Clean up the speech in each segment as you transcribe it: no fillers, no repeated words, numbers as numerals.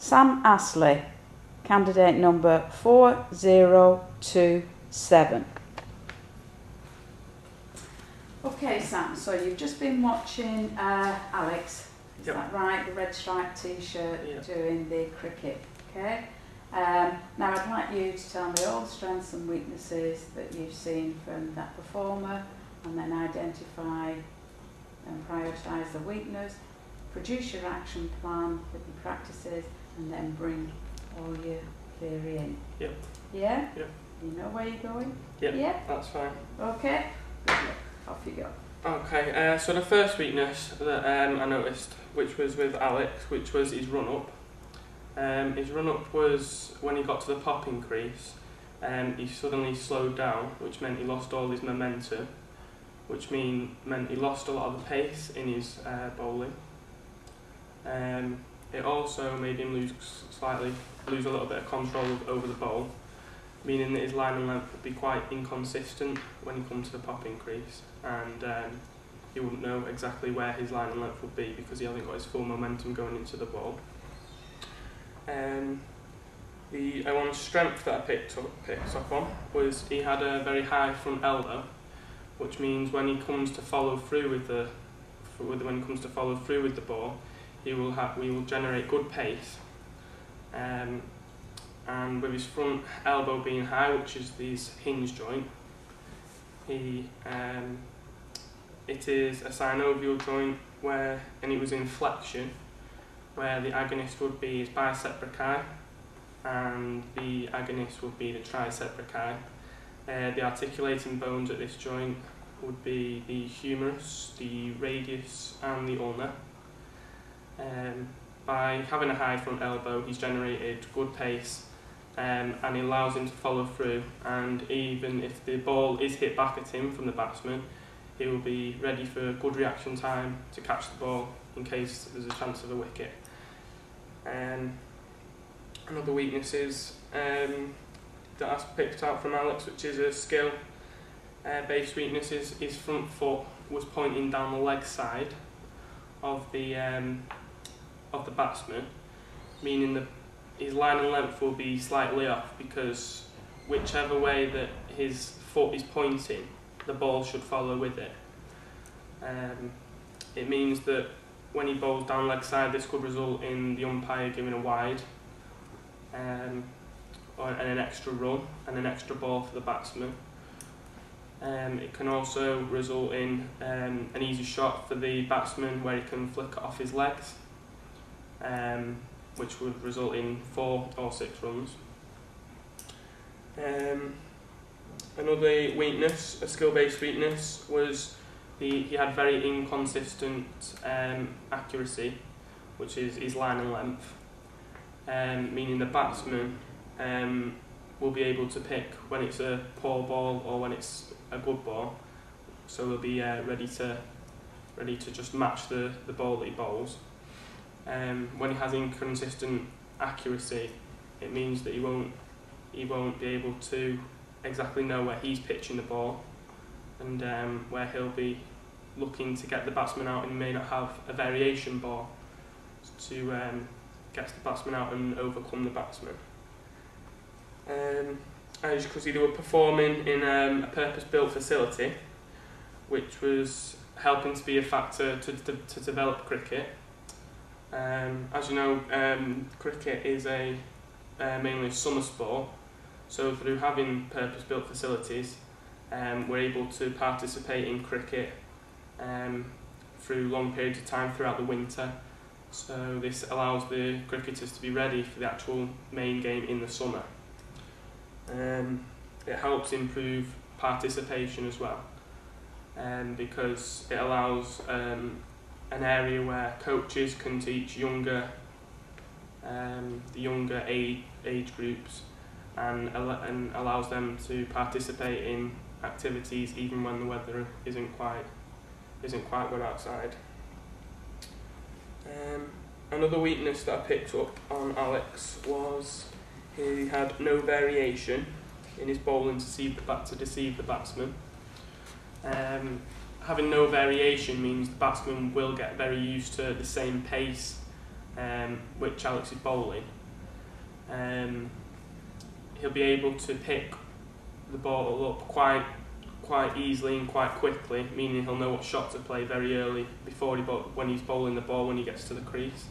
Sam Astley, candidate number 4027. Okay, Sam, so you've just been watching Alex, is that right? The red striped t-shirt doing the cricket, okay? Now I'd like you to tell me all the strengths and weaknesses that you've seen from that performer, and then identify and prioritise the weakness, produce your action plan with your practices, and then bring all your theory in. Yep. Yeah? Yep. You know where you're going? Yep. Yeah? That's fine. Okay. Good luck. Off you go. Okay, so the first weakness that I noticed, which was with Alex, which was his run-up. His run-up was when he got to the popping crease, he suddenly slowed down, which meant he lost all his momentum, which meant he lost a lot of the pace in his bowling. It also made him lose a little bit of control over the bowl, meaning that his line and length would be quite inconsistent when he comes to the popping crease, and he wouldn't know exactly where his line and length would be because he hasn't got his full momentum going into the ball. The one strength that I picked up on was he had a very high front elbow, which means when he comes to follow through with the ball, we will generate good pace. And with his front elbow being high, which is this hinge joint, it is a synovial joint and it was in flexion, where the agonist would be his bicep brachii and the agonist would be the tricep brachii. The articulating bones at this joint would be the humerus, the radius and the ulna. By having a high front elbow, he's generated good pace, and it allows him to follow through, and even if the ball is hit back at him from the batsman, he will be ready for good reaction time to catch the ball in case there's a chance of a wicket. Another weakness is that I picked out from Alex, which is a skill based weakness, is his front foot was pointing down the leg side of the batsman, meaning that his line and length will be slightly off, because whichever way that his foot is pointing, the ball should follow with it. It means that when he bowls down leg side, this could result in the umpire giving a wide and an extra run and an extra ball for the batsman. It can also result in an easy shot for the batsman where he can flick it off his legs, which would result in 4 or 6 runs. Another weakness, a skill-based weakness, was he had very inconsistent accuracy, which is his line and length, meaning the batsman will be able to pick when it's a poor ball or when it's a good ball, so he'll be ready to just match the ball that he bowls. When he has inconsistent accuracy, it means that he won't be able to exactly know where he's pitching the ball, and where he'll be looking to get the batsman out, and he may not have a variation ball to get the batsman out and overcome the batsman. As you can see, they were performing in a purpose-built facility, which was helping to be a factor to develop cricket. As you know, cricket is mainly a summer sport, so through having purpose-built facilities, we're able to participate in cricket through long periods of time throughout the winter. So this allows the cricketers to be ready for the actual main game in the summer. It helps improve participation as well, because it allows an area where coaches can teach the younger age groups, and allows them to participate in activities even when the weather isn't quite good outside. Another weakness that I picked up on Alex was he had no variation in his bowling to deceive the batsman. Having no variation means the batsman will get very used to the same pace which Alex is bowling, he'll be able to pick the ball up quite easily and quite quickly, meaning he'll know what shot to play very early before when he's bowling the ball when he gets to the crease.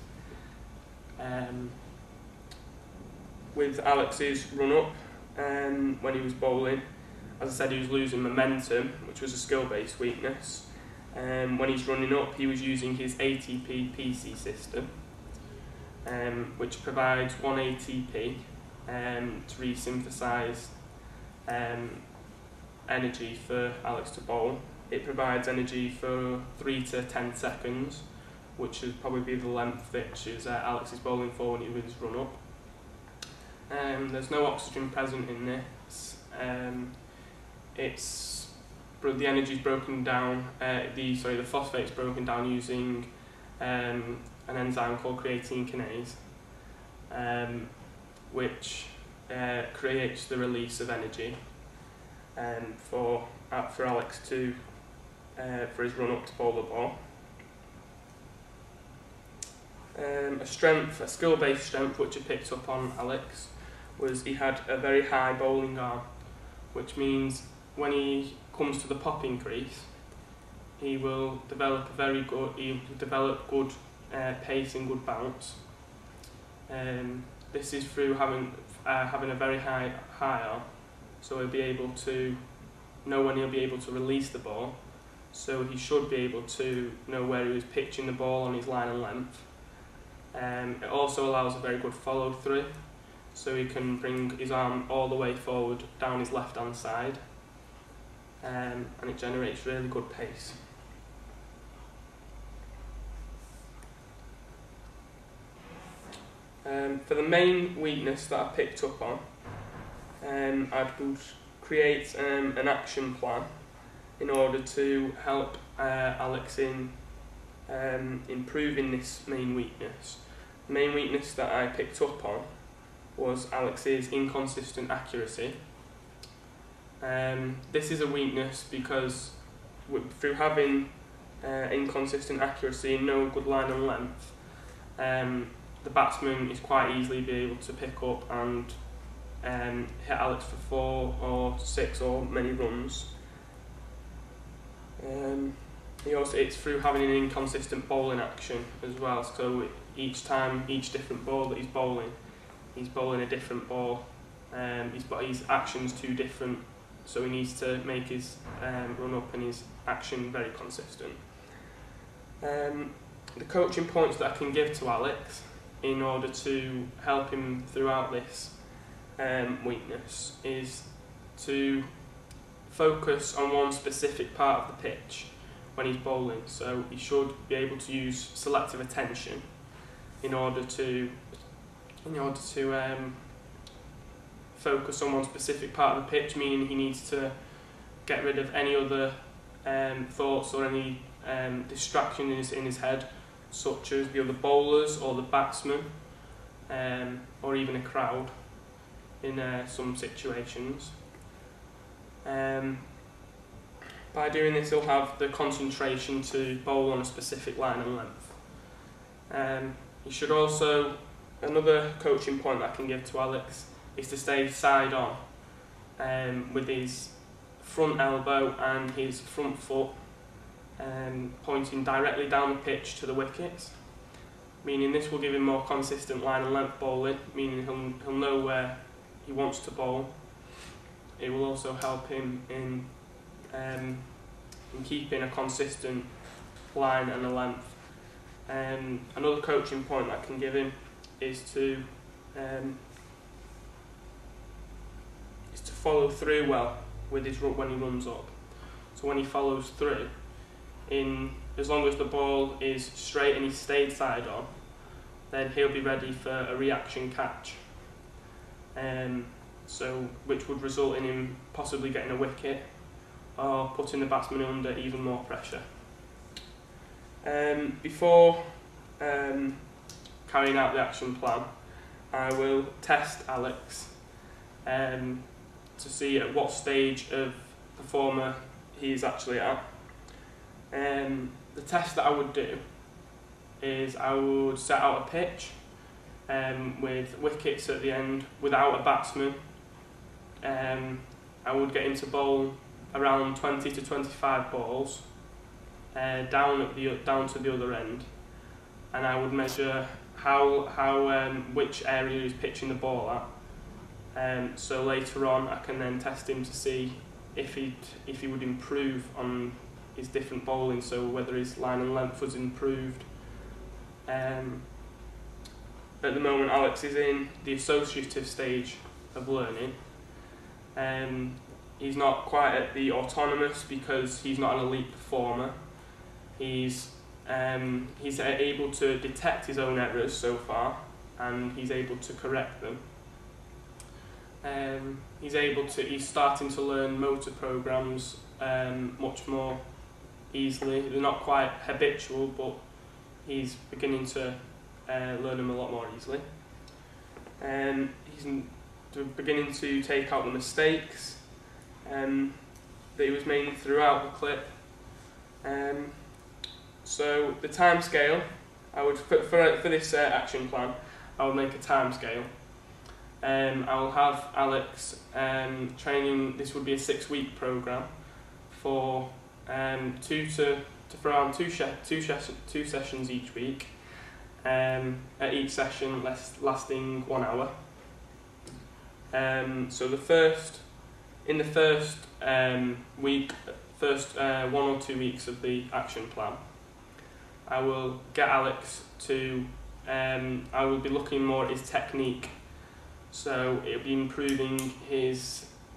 With Alex's run-up, when he was bowling, as I said, he was losing momentum, which was a skill-based weakness. When he's running up, he was using his ATP PC system, which provides 1 ATP to resynthesize energy for Alex to bowl. It provides energy for 3 to 10 seconds, which would probably be the length which Alex is bowling for when he was run up. There's no oxygen present in this. The energy is broken down. The phosphate's broken down using an enzyme called creatine kinase, which creates the release of energy for Alex to for his run up to bowl the ball. A skill-based strength which I picked up on Alex was he had a very high bowling arm, which means when he comes to the popping crease, he will develop good pace and good bounce. This is through having a very high arm, so he'll be able to know when he'll be able to release the ball. So he should be able to know where he was pitching the ball on his line and length. It also allows a very good follow through, so he can bring his arm all the way forward down his left hand side, and it generates really good pace. For the main weakness that I picked up on, I would create an action plan in order to help Alex in improving this main weakness. The main weakness that I picked up on was Alex's inconsistent accuracy. This is a weakness because through having inconsistent accuracy and no good line and length, the batsman is quite easily be able to pick up and hit Alex for 4 or 6 or many runs. It's through having an inconsistent bowling action as well, so each different ball that he's bowling a different ball. His action's too different, so he needs to make his run up and his action very consistent. The coaching points that I can give to Alex in order to help him throughout this weakness is to focus on one specific part of the pitch when he's bowling. So he should be able to use selective attention in order to focus on one specific part of the pitch, meaning he needs to get rid of any other thoughts or any distraction in his head, such as the other bowlers or the batsman, or even a crowd in some situations. By doing this, he'll have the concentration to bowl on a specific line and length. He should also, another coaching point that I can give to Alex is to stay side on with his front elbow and his front foot pointing directly down the pitch to the wickets, meaning this will give him more consistent line and length bowling, meaning he'll know where he wants to bowl. It will also help him in keeping a consistent line and a length. Another coaching point that I can give him is to follow through well with his when he runs up. So when he follows through, as long as the ball is straight and he's stayed side on, then he'll be ready for a reaction catch. Which would result in him possibly getting a wicket or putting the batsman under even more pressure. Before carrying out the action plan, I will test Alex to see at what stage of performer he is actually at. The test that I would do is I would set out a pitch with wickets at the end without a batsman. I would get him to bowl around 20 to 25 balls down to the other end, and I would measure which area he's pitching the ball at. So later on, I can then test him to see if he would improve on his different bowling, so whether his line and length was improved. At the moment, Alex is in the associative stage of learning. He's not quite at the autonomous because he's not an elite performer. He's able to detect his own errors so far, and he's able to correct them. He's starting to learn motor programs much more easily. They're not quite habitual, but he's beginning to learn them a lot more easily. He's beginning to take out the mistakes that he was making throughout the clip. So the time scale, I would for this action plan, I would make a time scale. I will have Alex training. This would be a 6-week program for around two sessions each week. At each session lasting 1 hour. So in the first week, 1 or 2 weeks of the action plan, I will get Alex to, I will be looking more at his technique. So it'll be improving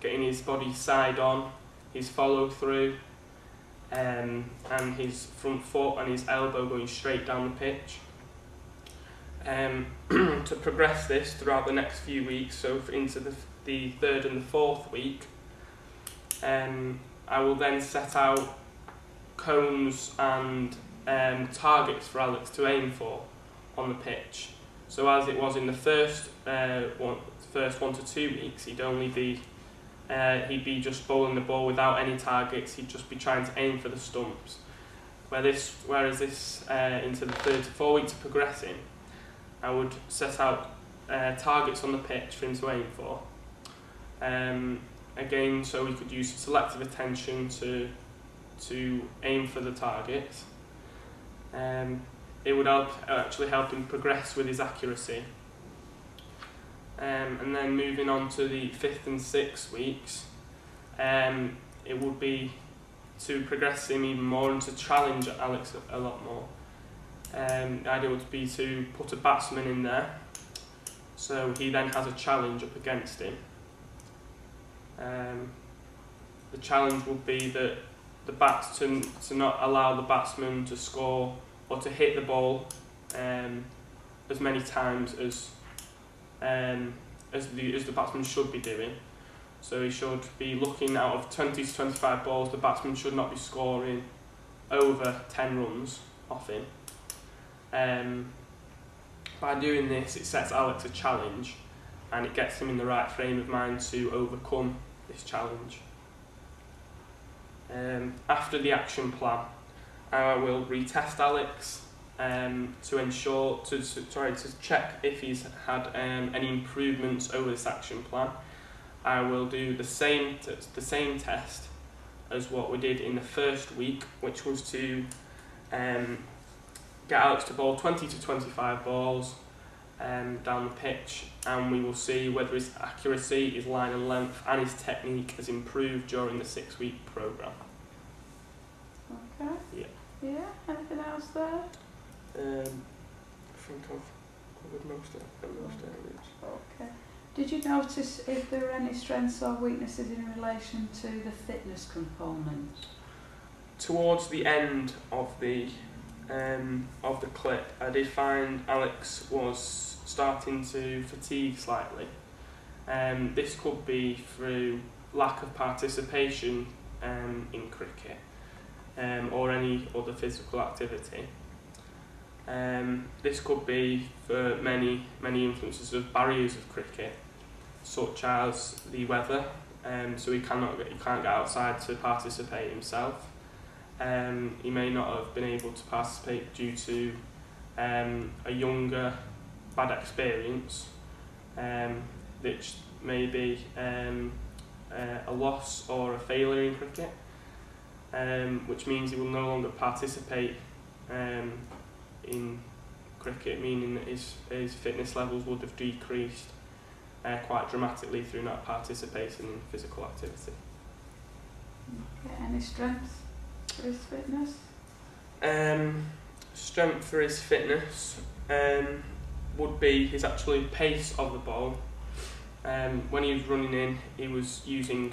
getting his body side on, his follow through, and his front foot and his elbow going straight down the pitch. To progress this throughout the next few weeks, so into the 3rd and the 4th week, I will then set out cones and targets for Alex to aim for on the pitch. So as it was in the first 1 to 2 weeks, he'd be just bowling the ball without any targets. He'd just be trying to aim for the stumps. Whereas this into the 3rd to 4 weeks of progressing, I would set out targets on the pitch for him to aim for. Again, so we could use selective attention to aim for the target. It would actually help him progress with his accuracy. And then moving on to the 5th and 6th weeks, it would be to progress him even more and to challenge Alex a lot more. The idea would be to put a batsman in there, so he then has a challenge up against him. The challenge would be that to not allow the batsman to score or to hit the ball as many times as the batsman should be doing. So he should be looking out of 20 to 25 balls. The batsman should not be scoring over 10 runs off him. By doing this, it sets Alex a challenge, and it gets him in the right frame of mind to overcome this challenge. After the action plan, I will retest Alex to check if he's had any improvements over this action plan. I will do the same test as what we did in the first week, which was to get Alex to bowl 20 to 25 balls down the pitch, and we will see whether his accuracy, his line and length and his technique has improved during the 6-week programme. Okay. Yeah. Yeah, anything else there? I think I've covered most areas. Okay. Did you notice if there were any strengths or weaknesses in relation to the fitness component? Towards the end of the clip, I did find Alex was starting to fatigue slightly. This could be through lack of participation in cricket or any other physical activity. This could be for many influences of barriers of cricket, such as the weather, so he can't get outside to participate himself. He may not have been able to participate due to a younger bad experience, which may be a loss or a failure in cricket, which means he will no longer participate in cricket, meaning that his fitness levels would have decreased quite dramatically through not participating in physical activity. Okay, any strengths for his fitness? Strength for his fitness would be his actual pace of the ball. When he was running in, he was using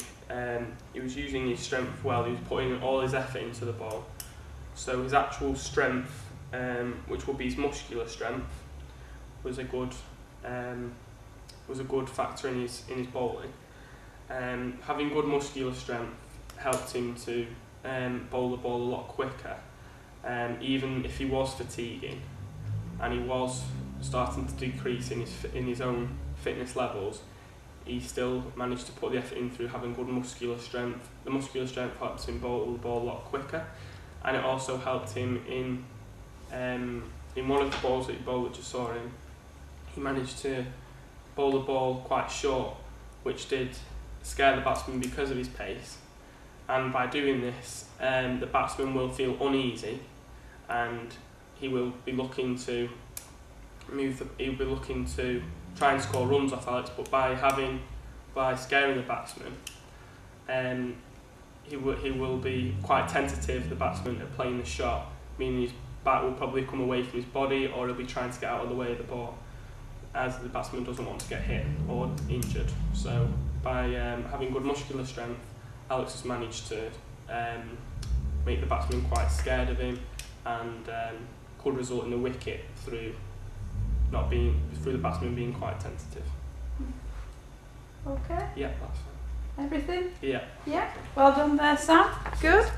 his strength well. He was putting all his effort into the ball. So his actual strength, which would be his muscular strength, was a good factor in his bowling. Having good muscular strength helped him to bowl the ball a lot quicker. Even if he was fatiguing and he was starting to decrease in his own fitness levels, he still managed to put the effort in through having good muscular strength. The muscular strength helped him bowl the ball a lot quicker, and it also helped him in one of the balls that he bowled that you saw him. He managed to bowl the ball quite short, which did scare the batsman because of his pace. And by doing this, the batsman will feel uneasy, and he will be looking to try and score runs off Alex. But by scaring the batsman, he will be quite tentative, the batsman, at playing the shot, meaning his bat will probably come away from his body, or he'll be trying to get out of the way of the ball, as the batsman doesn't want to get hit or injured. So by having good muscular strength, Alex has managed to make the batsman quite scared of him, and could result in the wicket through the batsman being quite tentative. Okay. Yeah, that's fine. Everything? Yeah. Yeah. Well done there, Sam. Good.